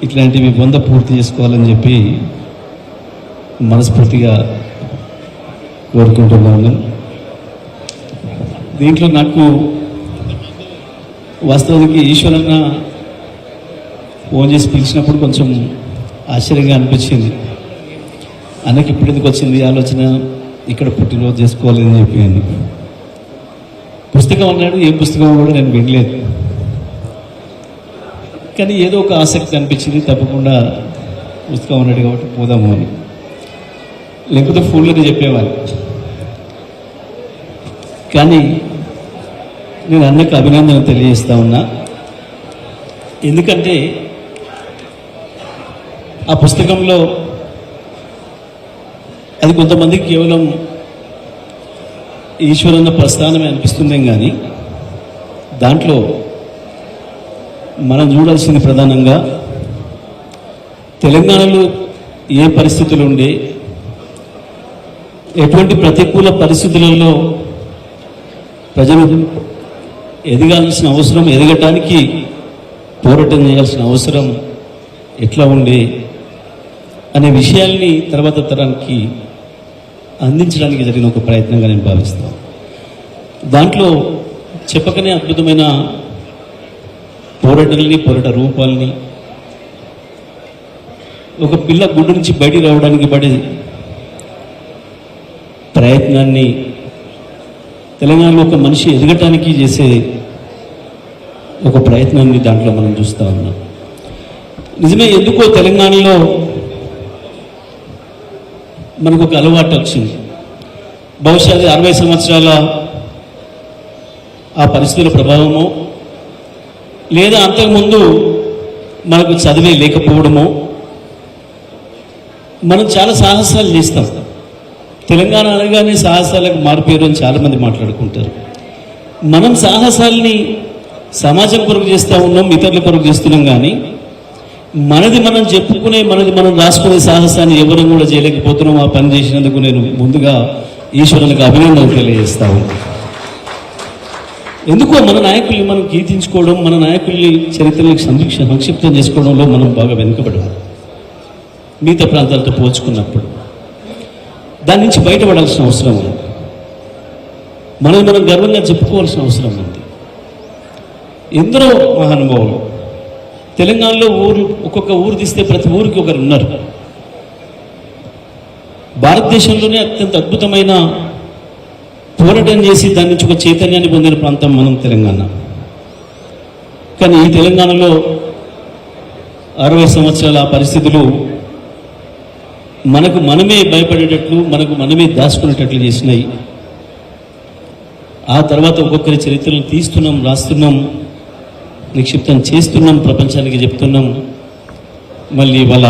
ఇట్లాంటివి 100 పూర్తి చేసుకోవాలని చెప్పి మనస్ఫూర్తిగా కోరుకుంటున్నాను. దీంట్లో నాకు వాస్తవానికి ఈశ్వరన్న ఫోన్ చేసి పిలిచినప్పుడు కొంచెం ఆశ్చర్యంగా అనిపించింది. అన్నకి ఇప్పుడు ఎందుకు వచ్చింది ఆలోచన ఇక్కడ పుట్టినరోజు చేసుకోవాలని చెప్పి అని. పుస్తకం అన్నాడు, ఏ పుస్తకం కూడా నేను వినలేదు, కానీ ఏదో ఒక ఆసక్తి అనిపించింది. తప్పకుండా పుస్తకం అన్నాడు కాబట్టి పోదాము అని, లేకపోతే ఫోన్లోనే చెప్పేవాళ్ళు. కానీ నేను అన్నకు అభినందన తెలియజేస్తా ఉన్నా. ఎందుకంటే ఆ పుస్తకంలో అది కొంతమందికి కేవలం ఈశ్వరన్న ప్రస్థానమే అనిపిస్తుందేం, కానీ దాంట్లో మనం చూడాల్సింది ప్రధానంగా తెలంగాణలో ఏ పరిస్థితులు ఉండే, ఎటువంటి ప్రతికూల పరిస్థితులలో ప్రజలు ఎదగాల్సిన అవసరం, ఎదగటానికి పోరాటం చేయాల్సిన అవసరం ఎట్లా ఉండే అనే విషయాల్ని తర్వాత తరానికి అందించడానికి జరిగిన ఒక ప్రయత్నంగా నేను భావిస్తాను. దాంట్లో చెప్పకనే అద్భుతమైన పోరాటాలని, పోరాట రూపాలని, ఒక పిల్ల గుడ్డు నుంచి బయటికి రావడానికి పడే ప్రయత్నాన్ని, తెలంగాణలో ఒక మనిషి ఎదగటానికి చేసే ఒక ప్రయత్నాన్ని దాంట్లో మనం చూస్తూ ఉన్నాం. నిజమే, ఎందుకో తెలంగాణలో మనకు ఒక అలవాటు వచ్చింది. బహుశా అది 60 సంవత్సరాల ఆ పరిస్థితుల ప్రభావమో, లేదా అంతకుముందు మనకు చదివే లేకపోవడమో, మనం చాలా సాహసాలు చేస్తాం. తెలంగాణ అనగానే సాహసాలకు మారిపోయారు అని చాలామంది మాట్లాడుకుంటారు. మనం సాహసాలని సమాజం కొరకు చేస్తూ ఉన్నాం, ఇతరుల కొరకు చేస్తున్నాం, కానీ మనది మనం చెప్పుకునే, మనది మనం రాసుకునే సాహసాన్ని ఎవరు కూడా చేయలేకపోతున్నాం. ఆ పని చేసినందుకు నేను ముందుగా ఈశ్వరునికి అభినందనలు తెలియజేస్తాను. ఎందుకో మన నాయకుల్ని మనం కీర్తించుకోవడం, మన నాయకుల్ని చరిత్రని సంక్షిప్తం చేసుకోవడంలో మనం బాగా వెనుకబడ్డాం మిగతా ప్రాంతాలతో పోల్చుకున్నప్పుడు. దాని నుంచి బయటపడాల్సిన అవసరం ఉంది. మనది మనం గర్వంగా చెప్పుకోవాల్సిన అవసరం ఉంది. ఎందరో మహానుభావులు తెలంగాణలో ఒక్కొక్క ఊరు తీస్తే ప్రతి ఊరికి ఒకరు ఉన్నారు. భారతదేశంలోనే అత్యంత అద్భుతమైన పోరాటం చేసి దాని నుంచి ఒక చైతన్యాన్ని పొందిన ప్రాంతం మనం తెలంగాణ. కానీ ఈ తెలంగాణలో 60 సంవత్సరాల పరిస్థితులు మనకు మనమే భయపడేటట్లు, మనకు మనమే దాచుకునేటట్లు చేసినాయి. ఆ తర్వాత ఒక్కొక్కరి చరిత్రలు తీస్తున్నాం, రాస్తున్నాం, నిక్షిప్తం చేస్తున్నాం, ప్రపంచానికి చెప్తున్నాం. మళ్ళీ వాళ్ళ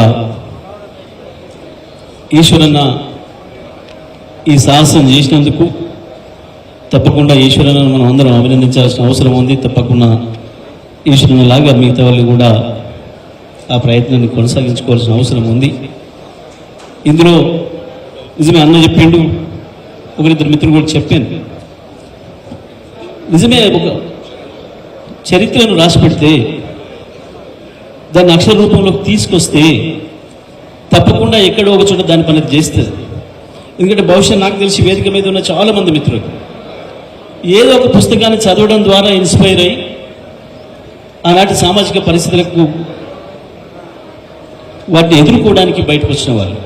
ఈశ్వరన్న ఈ సాహసం చేసినందుకు తప్పకుండా ఈశ్వరన్నను మనం అందరం అభినందించాల్సిన అవసరం ఉంది. తప్పకుండా ఈశ్వరన్నలాగా మిగతా వాళ్ళు కూడా ఆ ప్రయత్నాన్ని కొనసాగించుకోవాల్సిన అవసరం ఉంది. ఇందులో నిజమే అన్న చెప్పిండు, ఒకరిద్దరు మిత్రులు కూడా చెప్పాను. నిజమే, ఒక చరిత్రను రాసిపెడితే దాన్ని అక్షర రూపంలోకి తీసుకొస్తే తప్పకుండా ఎక్కడో ఒక చోట దాని పని చేస్తుంది. ఎందుకంటే బహుశా నాకు తెలిసి వేదిక మీద ఉన్న చాలామంది మిత్రులు ఏదో ఒక పుస్తకాన్ని చదవడం ద్వారా ఇన్స్పైర్ అయ్యి ఆనాటి సామాజిక పరిస్థితులకు వాటిని ఎదుర్కోవడానికి బయటకు వచ్చిన వాళ్ళు.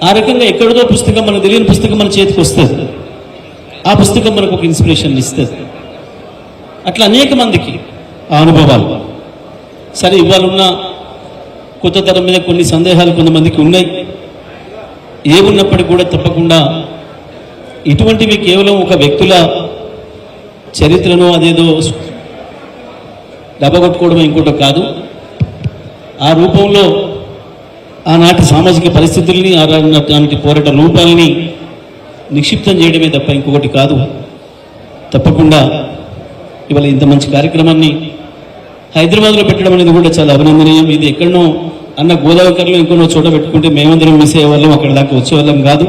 ఆ రకంగా ఎక్కడదో పుస్తకం, మనకు తెలియని పుస్తకం మన చేతికి వస్తుంది. ఆ పుస్తకం మనకు ఒక ఇన్స్పిరేషన్ ఇస్తుంది. అట్లా అనేక మందికి ఆ అనుభవాలు. సరే, ఇవాళ ఉన్న కొత్త తరం మీద కొన్ని సందేహాలు కొంతమందికి ఉన్నాయి. ఏమున్నప్పటికీ కూడా తప్పకుండా ఇటువంటివి కేవలం ఒక వ్యక్తుల చరిత్రను అదేదో డబ్బగొట్టుకోవడం ఇంకోటి కాదు. ఆ రూపంలో ఆనాటి సామాజిక పరిస్థితుల్ని, ఆనాటి పోరాట రూపాలని నిక్షిప్తం చేయడమే తప్ప ఇంకొకటి కాదు. తప్పకుండా ఇవాళ ఇంత మంచి కార్యక్రమాన్ని హైదరాబాద్లో పెట్టడం అనేది కూడా చాలా అభినందనీయం. ఇది ఎక్కడనో అన్న గోదావరిలో ఇంకొన్నో చోట పెట్టుకుంటే మేమందరం మిస్ అయ్యేవాళ్ళం, అక్కడ దాకా వచ్చేవాళ్ళం కాదు.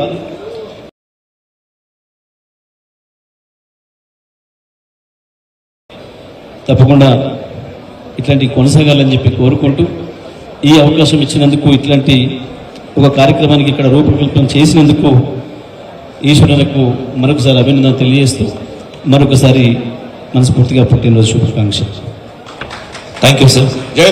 తప్పకుండా ఇట్లాంటివి కొనసాగాలని చెప్పి కోరుకుంటూ ఈ అవకాశం ఇచ్చినందుకు, ఇట్లాంటి ఒక కార్యక్రమానికి ఇక్కడ రూపకల్పన చేసినందుకు ఈశ్వరులకు మరొకసారి అభినందన తెలియజేస్తూ మరొకసారి మనస్ఫూర్తిగా పుట్టినరోజు శుభాకాంక్షలు. Thank you sir.